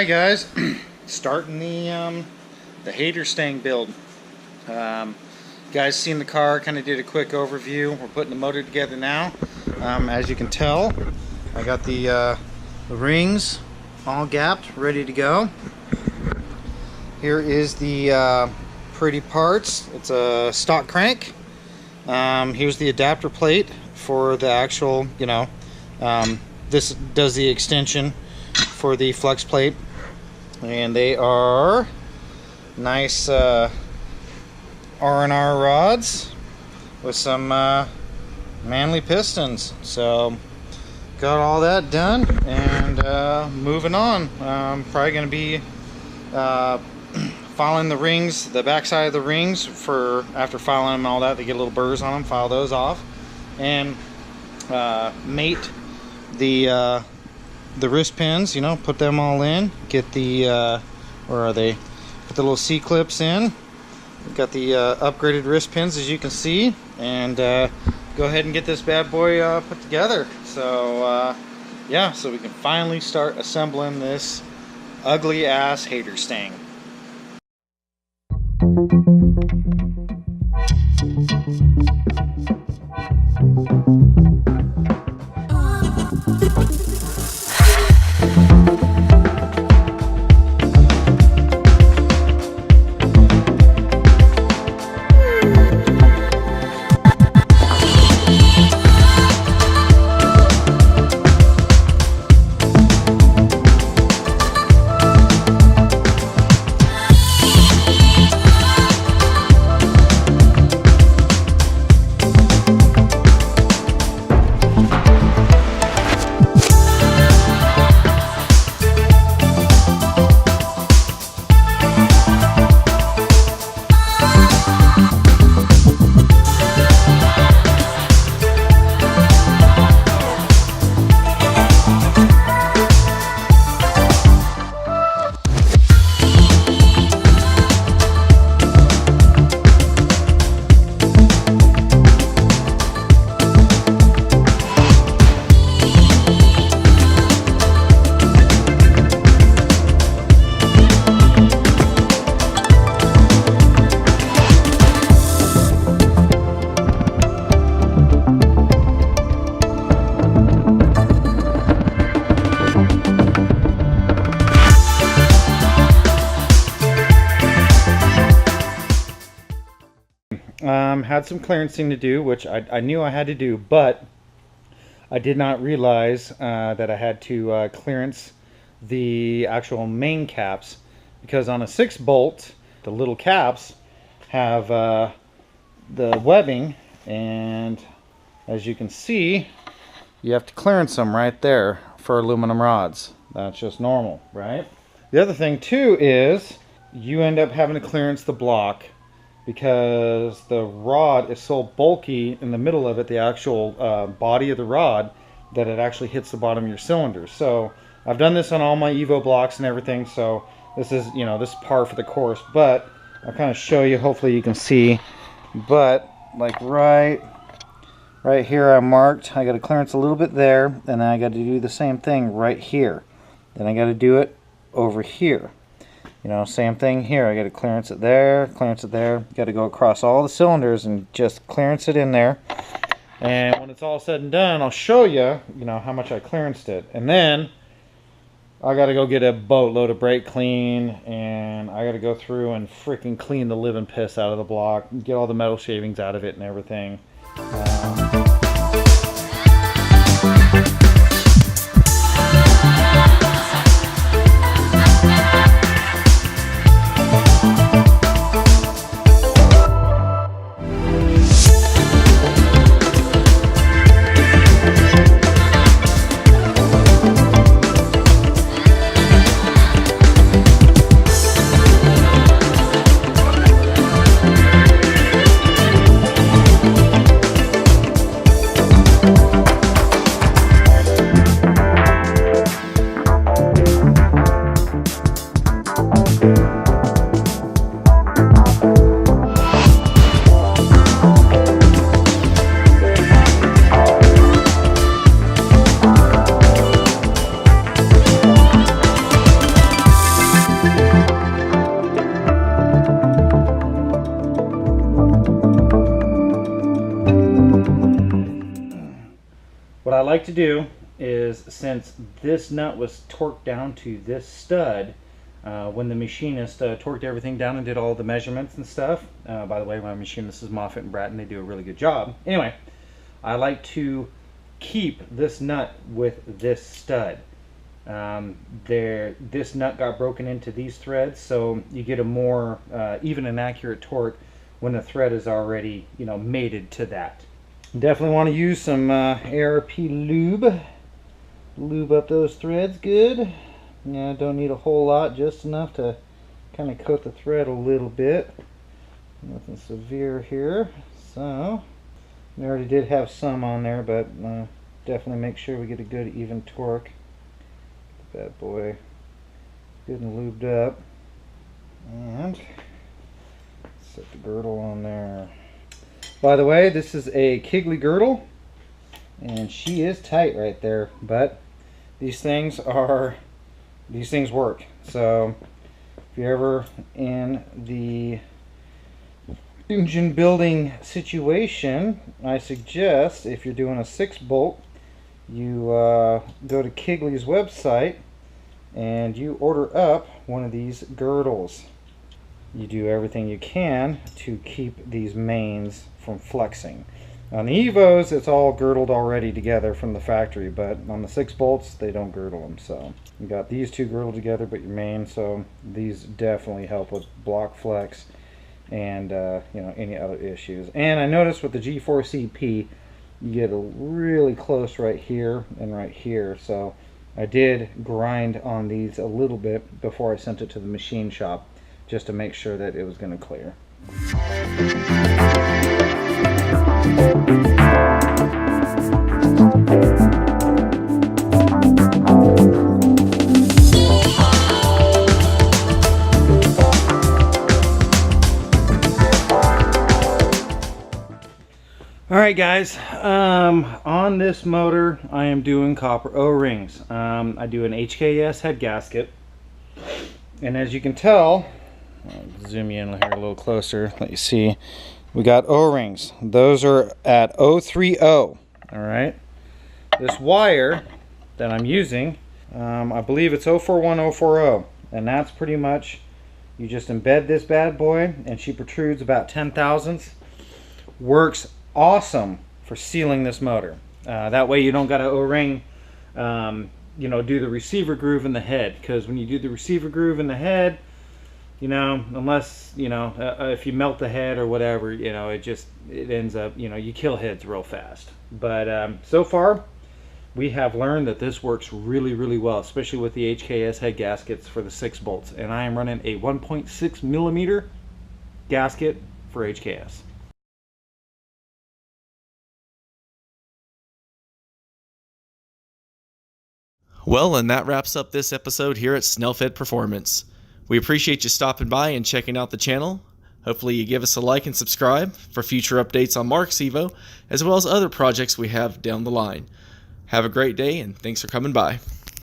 Alright guys, starting the H8rstang build. Guys seen the car, kind of did a quick overview. We're putting the motor together now. As you can tell, I got the rings all gapped, ready to go. Here is the pretty parts. It's a stock crank. Here's the adapter plate for the actual, this does the extension for the flex plate, and they are nice R&R rods with some manly pistons. So got all that done and moving on. Probably going to be filing the rings, the back side of the rings, for after filing them and all that, they get little burrs on them, file those off, and mate the wrist pins, put them all in, get the where are they, put the little C-clips in. We've got the upgraded wrist pins, as you can see, and go ahead and get this bad boy put together. So yeah, so we can finally start assembling this ugly ass H8rstang. Had some clearancing to do, which I knew I had to do, but I did not realize that I had to clearance the actual main caps, because on a 6-bolt, the little caps have the webbing, and as you can see, you have to clearance them right there for aluminum rods. That's just normal, right? The other thing too is you end up having to clearance the block, because the rod is so bulky in the middle of it, the actual body of the rod, that it actually hits the bottom of your cylinder. So I've done this on all my Evo blocks and everything, so this is, this is par for the course. But I'll kind of show you, hopefully you can see, but like right here I marked, I got to clearance a little bit there, and then I got to do the same thing right here. Then I got to do it over here. Same thing here. I got to clearance it there, got to go across all the cylinders and just clearance it in there. And when it's all said and done, I'll show you, how much I clearanced it. And then I got to go get a boatload of brake clean, and I got to go through and freaking clean the living piss out of the block, get all the metal shavings out of it and everything. I like to do is, since this nut was torqued down to this stud, when the machinist torqued everything down and did all the measurements and stuff, by the way, my machinist is Moffett and Bratton, they do a really good job. Anyway, I like to keep this nut with this stud. This nut got broken into these threads, so you get a more even and accurate torque when the thread is already, you know, mated to that. Definitely want to use some ARP lube up those threads good. Yeah, don't need a whole lot, just enough to kind of coat the thread a little bit. Nothing severe here. So we already did have some on there, but definitely make sure we get a good even torque. Bad boy good and lubed up, and set the girdle on there. By the way, this is a Kigley girdle, and she is tight right there, but these things work. So if you're ever in the engine building situation, I suggest, if you're doing a 6-bolt, you go to Kigley's website and you order up one of these girdles. You do everything you can to keep these mains from flexing. On the Evos, it's all girdled already together from the factory, but on the 6 bolts, they don't girdle them. So you got these two girdled together, but your main, so these definitely help with block flex and you know, any other issues. And I noticed with the G4CP, you get a really close right here and right here, so I did grind on these a little bit before I sent it to the machine shop, just to make sure that it was going to clear. Alright guys, on this motor I am doing copper O-rings. I do an HKS head gasket, and as you can tell, I'll zoom you in here a little closer, let you see, we got O-rings. Those are at 030. Alright, this wire that I'm using, I believe it's 041 040, and that's pretty much, you just embed this bad boy and she protrudes about 10 thousandths. Works awesome for sealing this motor. That way you don't got to O-ring, you know, do the receiver groove in the head, because when you do the receiver groove in the head, you know, unless, you know, if you melt the head or whatever, you know, it ends up, you know, you kill heads real fast. But so far we have learned that this works really, really well, especially with the HKS head gaskets for the 6 bolts, and I am running a 1.6 millimeter gasket for HKS. Well, and that wraps up this episode here at Snellfed Performance. We appreciate you stopping by and checking out the channel. Hopefully you give us a like and subscribe for future updates on Mark's Evo, as well as other projects we have down the line. Have a great day, and thanks for coming by.